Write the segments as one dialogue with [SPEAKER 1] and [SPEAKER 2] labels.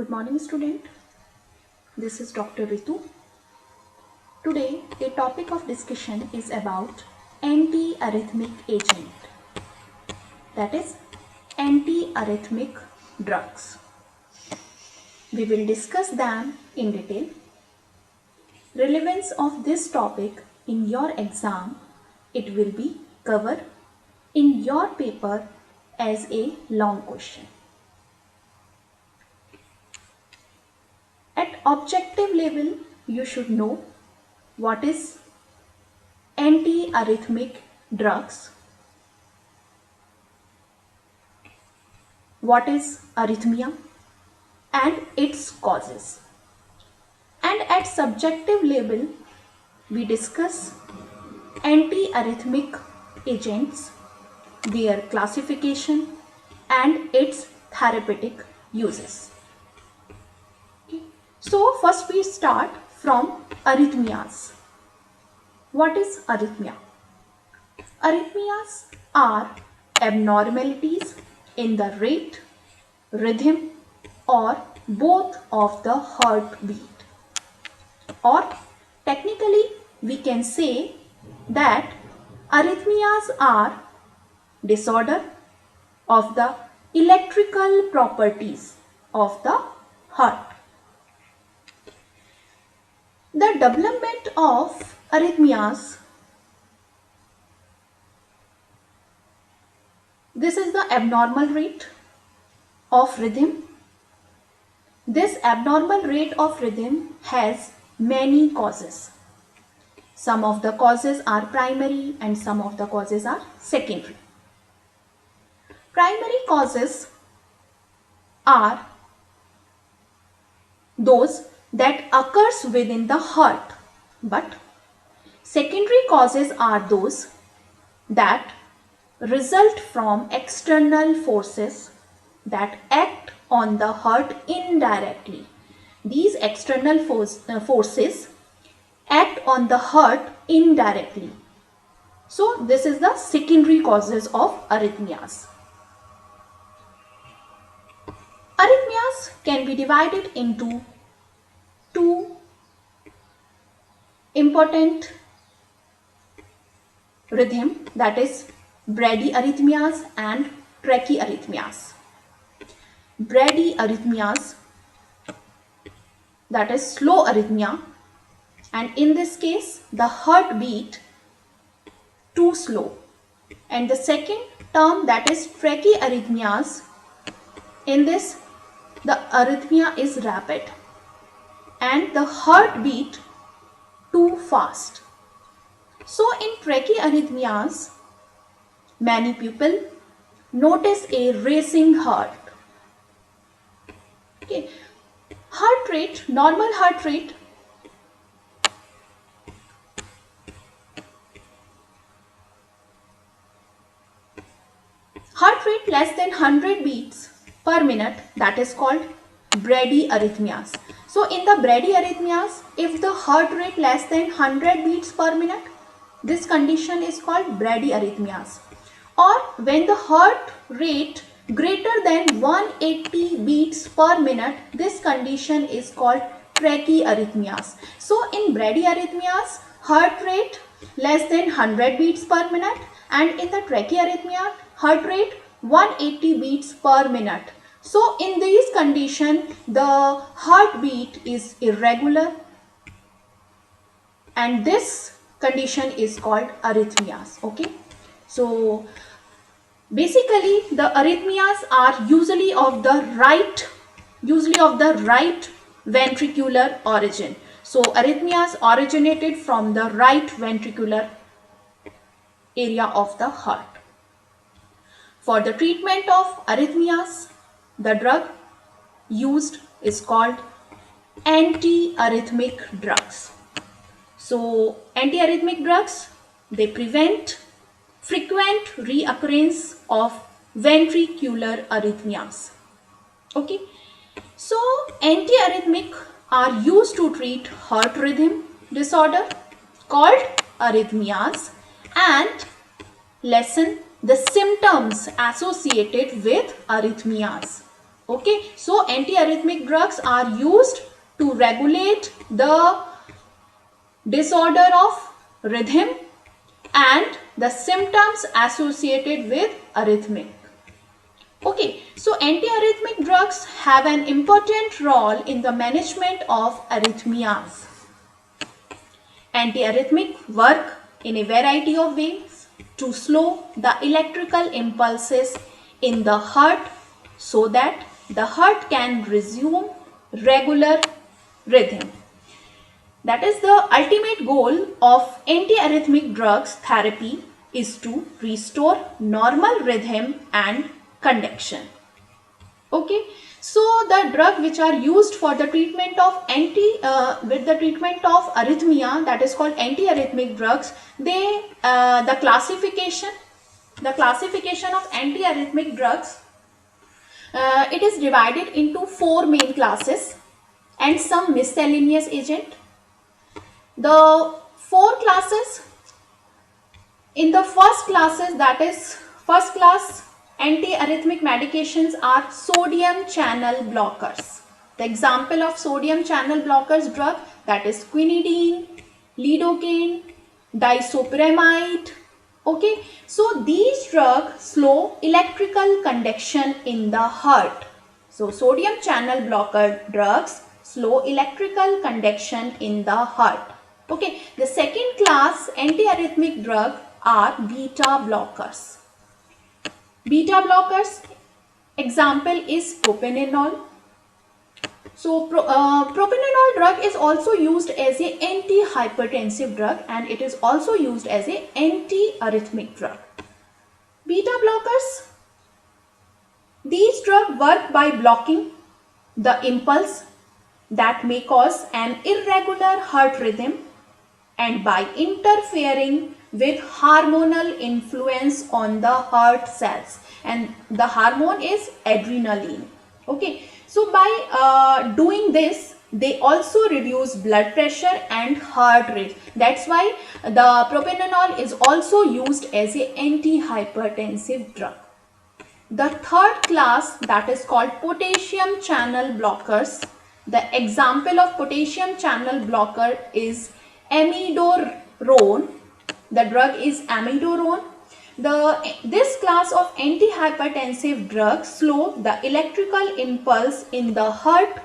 [SPEAKER 1] Good morning, student. This is Dr. Ritu. Today, the topic of discussion is about antiarrhythmic agent, that is, antiarrhythmic drugs. We will discuss them in detail. Relevance of this topic in your exam, it will be covered in your paper as a long question. At objective level, you should know what is antiarrhythmic drugs, what is arrhythmia and its causes. And at subjective level, we discuss antiarrhythmic agents, their classification and its therapeutic uses. Okay. So first we start from arrhythmias. What is arrhythmia? Arrhythmias are abnormalities in the rate, rhythm or both of the heartbeat. Or technically we can say that arrhythmias are disorder of the electrical properties of the heart. The development of arrhythmias, this is the abnormal rate of rhythm. This abnormal rate of rhythm has many causes. Some of the causes are primary and some of the causes are secondary. Primary causes are those that occurs within the heart, but secondary causes are those that result from external forces that act on the heart indirectly. These external forces act on the heart indirectly. So this is the secondary causes of arrhythmias. Arrhythmias can be divided into two important rhythm, that is bradyarrhythmias and tachyarrhythmias. Bradyarrhythmias, that is slow arrhythmia, and in this case the heartbeat too slow. And the second term, that is tachyarrhythmias, in this the arrhythmia is rapid and the heartbeat too fast. So in tachyarrhythmias, many people notice a racing heart. Okay. Heart rate, normal heart rate less than 100 beats per minute, that is called bradyarrhythmias. So in the bradyarrhythmias, if the heart rate less than 100 beats per minute, this condition is called bradyarrhythmias. Or when the heart rate greater than 180 beats per minute, this condition is called tachyarrhythmias. So in bradyarrhythmias, heart rate less than 100 beats per minute, and in the tachyarrhythmia, heart rate 180 beats per minute. So in these conditions, the heartbeat is irregular and this condition is called arrhythmias. Okay. So basically the arrhythmias are usually of the right ventricular origin. So arrhythmias originated from the right ventricular area of the heart. For the treatment of arrhythmias, the drug used is called antiarrhythmic drugs. So antiarrhythmic drugs, they prevent frequent reoccurrence of ventricular arrhythmias. Okay. So antiarrhythmic are used to treat heart rhythm disorder called arrhythmias and lessen the symptoms associated with arrhythmias. Okay, so antiarrhythmic drugs are used to regulate the disorder of rhythm and the symptoms associated with arrhythmic. Okay, so antiarrhythmic drugs have an important role in the management of arrhythmias. Antiarrhythmic work in a variety of ways to slow the electrical impulses in the heart so that the heart can resume regular rhythm. That is the ultimate goal of antiarrhythmic drugs therapy is to restore normal rhythm and conduction. Okay, so the drug which are used for the treatment of with the treatment of arrhythmia, that is called antiarrhythmic drugs. They the classification of antiarrhythmic drugs, it is divided into four main classes and some miscellaneous agent. The four classes, in the first classes, that is first class antiarrhythmic medications are sodium channel blockers. The example of sodium channel blockers drug, that is quinidine, lidocaine, disopyramide. Okay, so these drugs slow electrical conduction in the heart. So sodium channel blocker drugs slow electrical conduction in the heart. Okay, the second class antiarrhythmic drug are beta blockers. Beta blockers, example is propranolol. So propranolol drug is also used as a antihypertensive drug and it is also used as a antiarrhythmic drug. Beta blockers, these drugs work by blocking the impulse that may cause an irregular heart rhythm and by interfering with hormonal influence on the heart cells, and the hormone is adrenaline. Okay, so by doing this they also reduce blood pressure and heart rate. That's why the propranolol is also used as a antihypertensive drug. The third class, that is called potassium channel blockers. The example of potassium channel blocker is amiodarone. The drug is amiodarone. This class of antihypertensive drugs slow the electrical impulse in the heart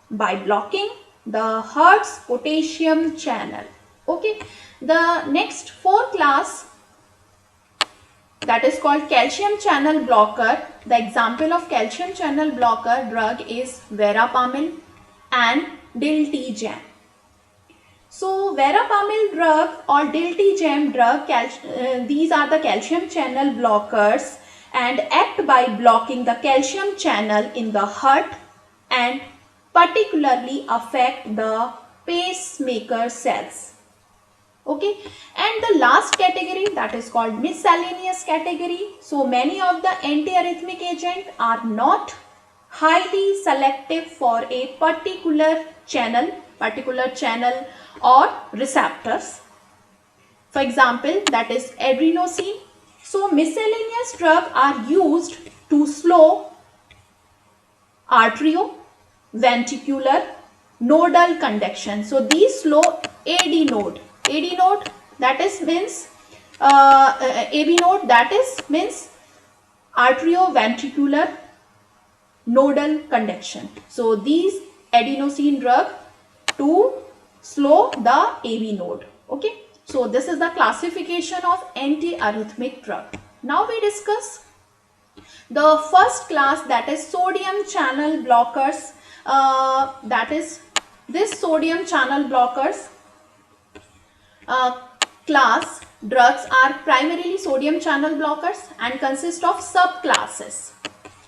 [SPEAKER 1] by blocking the heart's potassium channel. Okay, the next four class, that is called calcium channel blocker. The example of calcium channel blocker drug is verapamil and diltiazem. So verapamil drug or diltiazem drug, these are the calcium channel blockers and act by blocking the calcium channel in the heart and particularly affect the pacemaker cells. Okay, and the last category, that is called miscellaneous category. So many of the antiarrhythmic agents are not highly selective for a particular channel or receptors. For example, that is adenosine. So miscellaneous drugs are used to slow arterioventricular nodal conduction. So these slow AD node, that is means AB node, that is means arterioventricular nodal conduction. So these adenosine drug to slow the AB node. Okay, so this is the classification of antiarrhythmic drug. Now we discuss the first class, that is sodium channel blockers. That is this sodium channel blockers class drugs are primarily sodium channel blockers and consist of subclasses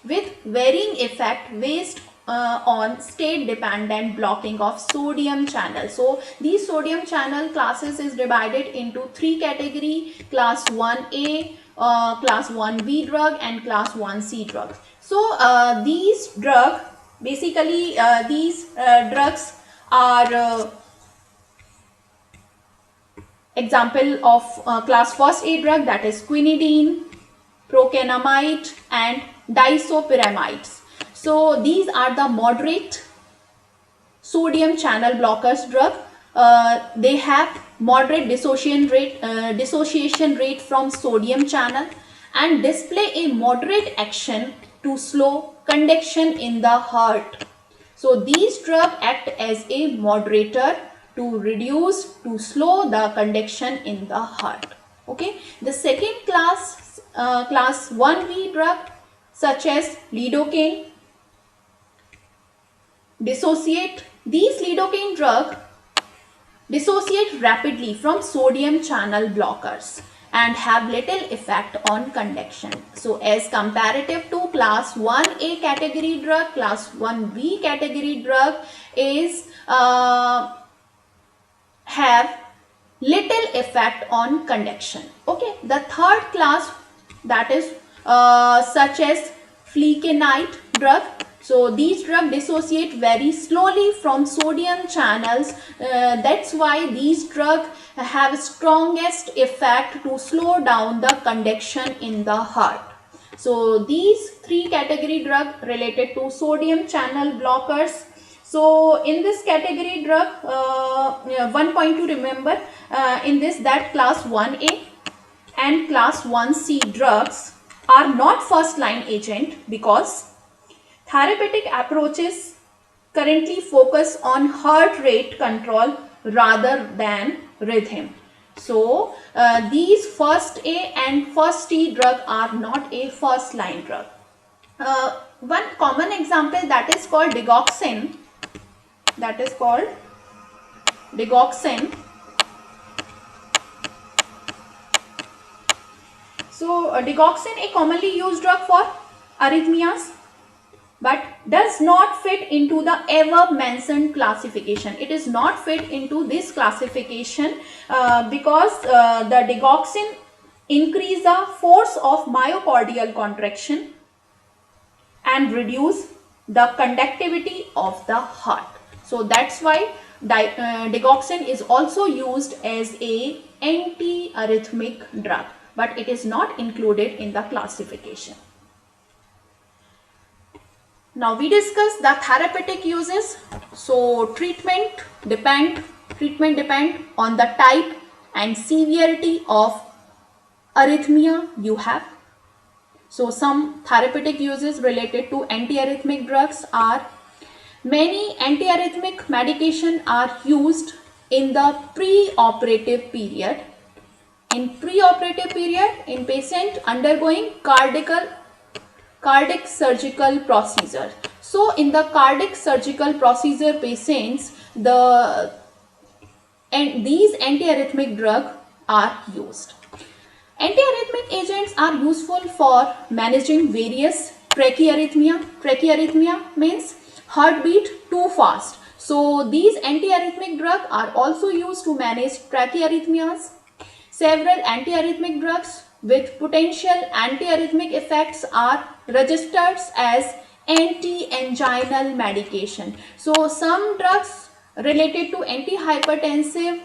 [SPEAKER 1] with varying effect based on state dependent blocking of sodium channel. So these sodium channel classes is divided into three category: class 1A, class 1B drug and class 1C drugs. So these drugs basically these drugs are example of class first A drug, that is quinidine, procainamide and disopyramides. So these are the moderate sodium channel blockers drug. They have moderate dissociation rate from sodium channel and display a moderate action to slow conduction in the heart. So these drugs act as a moderator to reduce, to slow the conduction in the heart. Okay. The second class, class 1B drug such as lidocaine, dissociate. These lidocaine drugs dissociate rapidly from sodium channel blockers and have little effect on conduction. So as comparative to class 1A category drug, class 1B category drug is have little effect on conduction. Okay, the third class, that is such as flecainide drug. So these drugs dissociate very slowly from sodium channels. That's why these drugs have strongest effect to slow down the conduction in the heart. So these three category drug related to sodium channel blockers. So in this category drug, one point to remember in this, that class 1A and class 1C drugs are not first line agent because therapeutic approaches currently focus on heart rate control rather than rhythm. So these first A and first T drug are not a first line drug. One common example, that is called digoxin. That is called digoxin. So digoxin, a commonly used drug for arrhythmias, but does not fit into the ever mentioned classification. It is not fit into this classification because the digoxin increase the force of myocardial contraction and reduce the conductivity of the heart. So that's why digoxin is also used as a anti-arrhythmic drug, but it is not included in the classification. Now we discuss the therapeutic uses. So treatment depend on the type and severity of arrhythmia you have. So some therapeutic uses related to antiarrhythmic drugs are: many antiarrhythmic medication are used in the pre-operative period. In pre-operative period, in patient undergoing cardiac surgical procedure. So in the cardiac surgical procedure patients, these antiarrhythmic drugs are used. Antiarrhythmic agents are useful for managing various trachyarrhythmia. Trachyarrhythmia means heartbeat too fast. So these antiarrhythmic drugs are also used to manage trachyarrhythmias. Several antiarrhythmic drugs with potential antiarrhythmic effects are registered as anti-anginal medication. So some drugs related to antihypertensive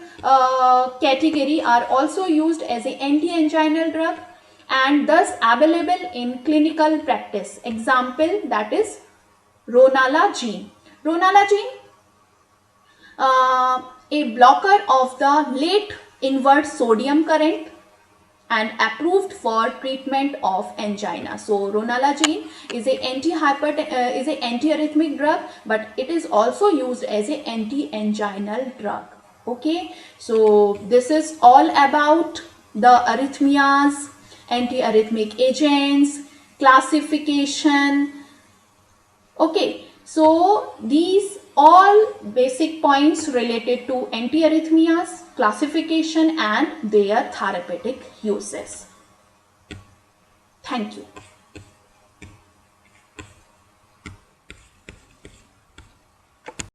[SPEAKER 1] category are also used as an anti-anginal drug and thus available in clinical practice. Example, that is ronalagine. Ronalagine, a blocker of the late invert sodium current and approved for treatment of angina. So ronalagine is a antiarrhythmic drug, but it is also used as an anti-anginal drug. Okay, so this is all about the arrhythmias, antiarrhythmic agents, classification. Okay, so these all basic points related to antiarrhythmias, classification and their therapeutic uses. Thank you.